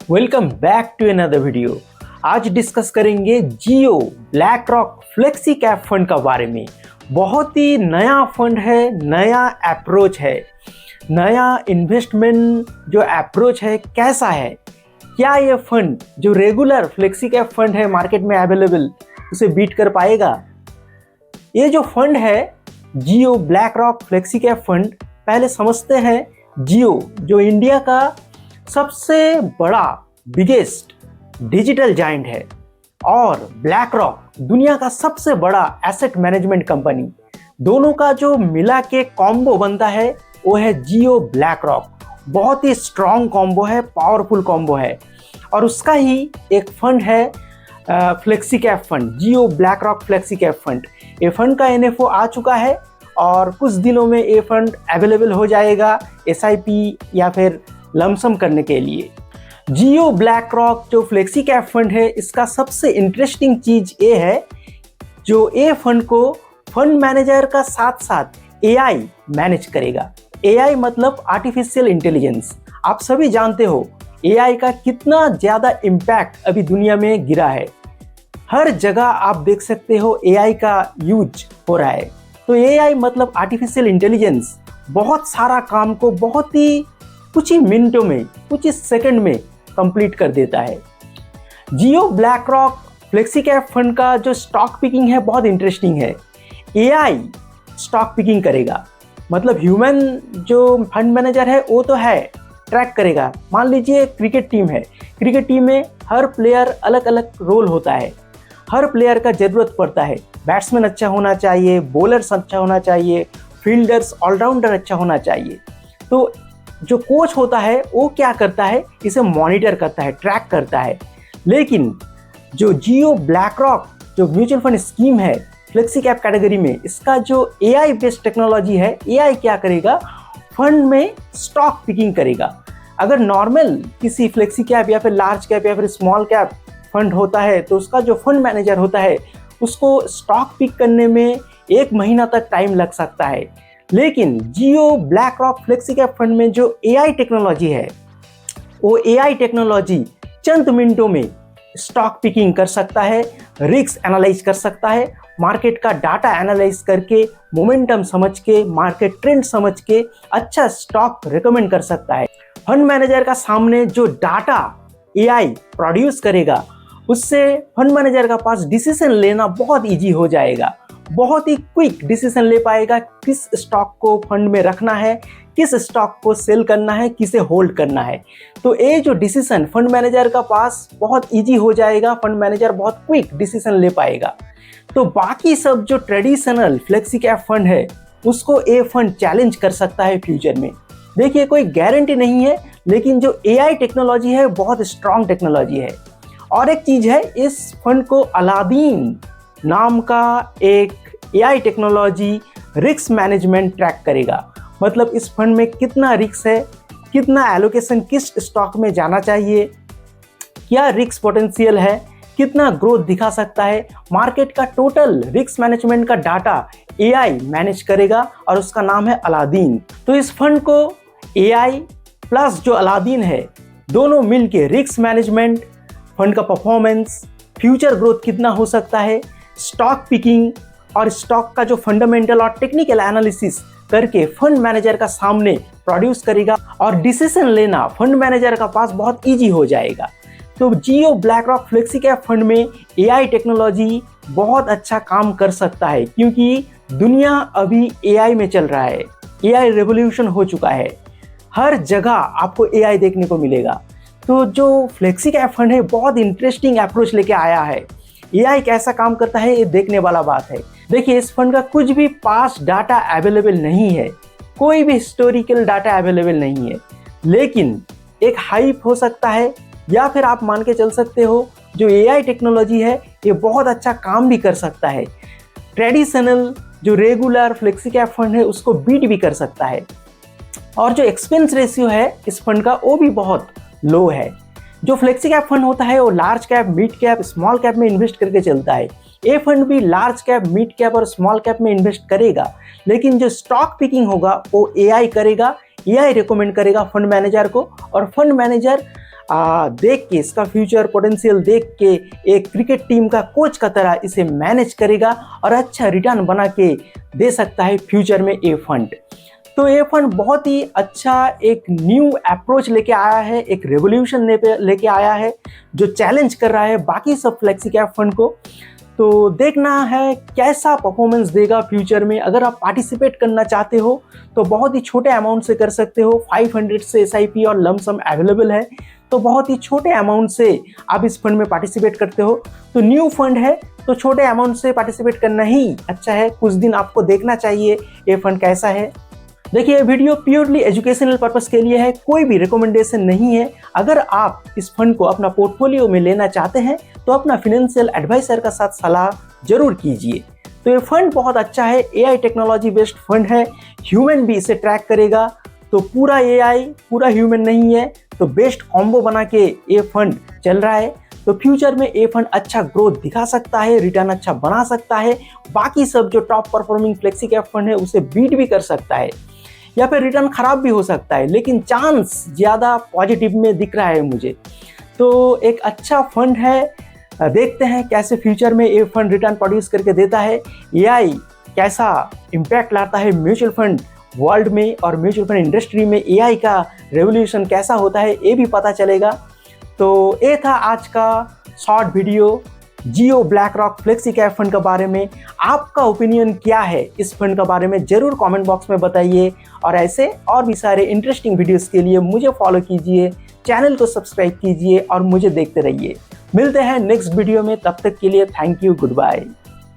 Welcome back to another video. आज discuss करेंगे Jio BlackRock flexi cap fund का बारे में। बहुत ही नया फंड है, नया अप्रोच है, नया इन्वेस्टमेंट जो अप्रोच है कैसा है। क्या ये फंड जो रेगुलर फ्लेक्सी कैप फंड है मार्केट में अवेलेबल उसे बीट कर पाएगा? ये जो फंड है Jio BlackRock flexi cap fund, पहले समझते हैं जियो जो इंडिया का सबसे बड़ा बिगेस्ट डिजिटल जाइंट है और ब्लैक रॉक दुनिया का सबसे बड़ा एसेट मैनेजमेंट कंपनी, दोनों का जो मिला के कॉम्बो बनता है वो है जियो ब्लैक रॉक। बहुत ही स्ट्रॉन्ग कॉम्बो है, पावरफुल कॉम्बो है और उसका ही एक फंड है flexi cap fund, Jio BlackRock flexi cap fund. ये फंड का एनएफओ आ चुका है और कुछ दिनों में ये फंड अवेलेबल हो जाएगा एसआईपी या फिर लमसम करने के लिए। जियो ब्लैक रॉक जो फ्लेक्सी कैप फंड है, इसका सबसे इंटरेस्टिंग चीज ये है जो ये फंड को फंड मैनेजर का साथ साथ एआई मैनेज करेगा। एआई मतलब आर्टिफिशियल इंटेलिजेंस। आप सभी जानते हो एआई का कितना ज्यादा इम्पैक्ट अभी दुनिया में गिरा है। हर जगह आप देख सकते हो एआई का यूज हो रहा है। तो एआई मतलब आर्टिफिशियल इंटेलिजेंस बहुत सारा काम को बहुत ही कुछ ही मिनटों में, कुछ ही सेकंड में कंप्लीट कर देता है। Jio BlackRock flexi cap fund का जो स्टॉक पिकिंग है बहुत इंटरेस्टिंग है। एआई स्टॉक पिकिंग करेगा, मतलब ह्यूमन जो फंड मैनेजर है वो तो है, ट्रैक करेगा। मान लीजिए क्रिकेट टीम है, क्रिकेट टीम में हर प्लेयर अलग अलग रोल होता है, हर प्लेयर का जरूरत पड़ता है। बैट्समैन अच्छा होना चाहिए, बॉलर्स अच्छा होना चाहिए, फील्डर्स ऑलराउंडर अच्छा होना चाहिए। तो जो कोच होता है वो क्या करता है, इसे मॉनिटर करता है, ट्रैक करता है। लेकिन जो जियो ब्लैक रॉक जो म्यूचुअल फंड स्कीम है फ्लेक्सी कैप कैटेगरी में, इसका जो एआई बेस्ड टेक्नोलॉजी है, एआई क्या करेगा, फंड में स्टॉक पिकिंग करेगा। अगर नॉर्मल किसी फ्लेक्सी कैप या फिर लार्ज कैप या फिर स्मॉल कैप फंड होता है तो उसका जो फंड मैनेजर होता है उसको स्टॉक पिक करने में 1 महीना तक टाइम लग सकता है। लेकिन Jio BlackRock flexi cap fund में जो एआई टेक्नोलॉजी है वो एआई टेक्नोलॉजी चंद मिनटों में स्टॉक पिकिंग कर सकता है, रिस्क एनालाइज कर सकता है, मार्केट का डाटा एनालाइज करके, मोमेंटम समझ के, मार्केट ट्रेंड समझ के अच्छा स्टॉक रिकमेंड कर सकता है। फंड मैनेजर का सामने जो डाटा एआई प्रोड्यूस करेगा उससे फंड मैनेजर का पास डिसीजन लेना बहुत इजी हो जाएगा, बहुत ही क्विक डिसीजन ले पाएगा किस स्टॉक को फंड में रखना है, किस स्टॉक को सेल करना है, किसे होल्ड करना है। तो ये जो डिसीजन फंड मैनेजर का पास बहुत इजी हो जाएगा, फंड मैनेजर बहुत क्विक डिसीजन ले पाएगा। तो बाकी सब जो ट्रेडिशनल फ्लेक्सी कैप फंड है उसको ये फंड चैलेंज कर सकता है फ्यूचर में। देखिए कोई गारंटी नहीं है, लेकिन जो एआई टेक्नोलॉजी है बहुत स्ट्रॉन्ग टेक्नोलॉजी है। और एक चीज है, इस फंड को अलादीन नाम का एक AI technology risk management track करेगा। मतलब इस फंड में कितना रिस्क है, कितना एलोकेशन किस स्टॉक में जाना चाहिए, क्या रिस्क पोटेंशियल है, कितना ग्रोथ दिखा सकता है, मार्केट का टोटल रिस्क मैनेजमेंट का डाटा एआई मैनेज करेगा और उसका नाम है अलादीन। तो इस फंड को एआई प्लस जो अलादीन है दोनों मिलके रिस्क मैनेजमेंट, फंड का परफॉर्मेंस, फ्यूचर ग्रोथ कितना हो सकता है, स्टॉक पिकिंग और स्टॉक का जो फंडामेंटल और टेक्निकल एनालिसिस करके फंड मैनेजर का सामने प्रोड्यूस करेगा और डिसीजन लेना फंड मैनेजर का पास बहुत इजी हो जाएगा। तो Jio BlackRock flexi cap fund में एआई टेक्नोलॉजी बहुत अच्छा काम कर सकता है, क्योंकि दुनिया अभी एआई में चल रहा है, एआई रेवोल्यूशन हो चुका है, हर जगह आपको एआई देखने को मिलेगा। तो जो फ्लेक्सी कैप फंड है बहुत इंटरेस्टिंग अप्रोच लेके आया है। एआई कैसा काम करता है ये देखने वाला बात है। देखिए इस फंड का कुछ भी पास्ट डाटा अवेलेबल नहीं है, कोई भी हिस्टोरिकल डाटा अवेलेबल नहीं है, लेकिन एक हाइप हो सकता है या फिर आप मान के चल सकते हो जो एआई टेक्नोलॉजी है ये बहुत अच्छा काम भी कर सकता है। ट्रेडिशनल जो रेगुलर फ्लेक्सी कैप फंड है उसको बीट भी कर सकता है। और जो एक्सपेंस रेशियो है इस फंड का वो भी बहुत लो है। जो फ्लेक्सी कैप फंड होता है वो large cap, mid cap, small cap में इन्वेस्ट करके चलता है। ये फंड भी लार्ज कैप, मिड कैप और स्मॉल कैप में इन्वेस्ट करेगा, लेकिन जो स्टॉक पिकिंग होगा वो एआई करेगा, एआई रिकमेंड करेगा फंड मैनेजर को और फंड मैनेजर देख के, इसका फ्यूचर पोटेंशियल देख के एक क्रिकेट टीम का कोच का तरह इसे मैनेज करेगा और अच्छा रिटर्न बना के दे सकता है फ्यूचर में ये फंड। तो ये फंड बहुत ही अच्छा एक न्यू अप्रोच लेके आया है, एक रेवोल्यूशन लेके आया है जो चैलेंज कर रहा है बाकी सब फ्लेक्सी कैप फंड को। तो देखना है कैसा परफॉर्मेंस देगा फ्यूचर में। अगर आप पार्टिसिपेट करना चाहते हो तो बहुत ही छोटे अमाउंट से कर सकते हो। 500 से SIP और लम सम अवेलेबल है, तो बहुत ही छोटे अमाउंट से आप इस फंड में पार्टिसिपेट करते हो। तो न्यू फंड है तो छोटे अमाउंट से पार्टिसिपेट करना ही अच्छा है। कुछ दिन आपको देखना चाहिए ये फंड कैसा है। देखिए, वीडियो प्योरली एजुकेशनल पर्पस के लिए है, कोई भी रिकमेंडेशन नहीं है। अगर आप इस फंड को अपना पोर्टफोलियो में लेना चाहते हैं तो अपना फाइनेंशियल एडवाइजर का साथ सलाह जरूर कीजिए। तो ये फंड बहुत अच्छा है, AI टेक्नोलॉजी बेस्ड फंड है, ह्यूमन भी इसे ट्रैक करेगा। तो पूरा AI पूरा ह्यूमन नहीं है, तो बेस्ट कॉम्बो बना के ये फंड चल रहा है। तो फ्यूचर में ये फंड अच्छा ग्रोथ दिखा सकता है, रिटर्न अच्छा बना सकता है, बाकी सब जो top performing flexi cap fund है उसे बीट भी कर सकता है, या फिर रिटर्न खराब भी हो सकता है, लेकिन चांस ज़्यादा पॉजिटिव में दिख रहा है मुझे। तो एक अच्छा फंड है, देखते हैं कैसे फ्यूचर में ये फंड रिटर्न प्रोड्यूस करके देता है। AI कैसा इम्पैक्ट लाता है म्यूचुअल फंड वर्ल्ड में और म्यूचुअल फंड इंडस्ट्री में AI का रेवोल्यूशन कैसा होता है ये भी पता चलेगा। तो ये था आज का short video Jio BlackRock flexi cap fund के बारे में। आपका ओपिनियन क्या है इस फंड के बारे में जरूर कमेंट बॉक्स में बताइए, और ऐसे और भी सारे इंटरेस्टिंग वीडियोस के लिए मुझे फॉलो कीजिए, चैनल को सब्सक्राइब कीजिए और मुझे देखते रहिए। मिलते हैं नेक्स्ट वीडियो में, तब तक के लिए थैंक यू, गुड बाय।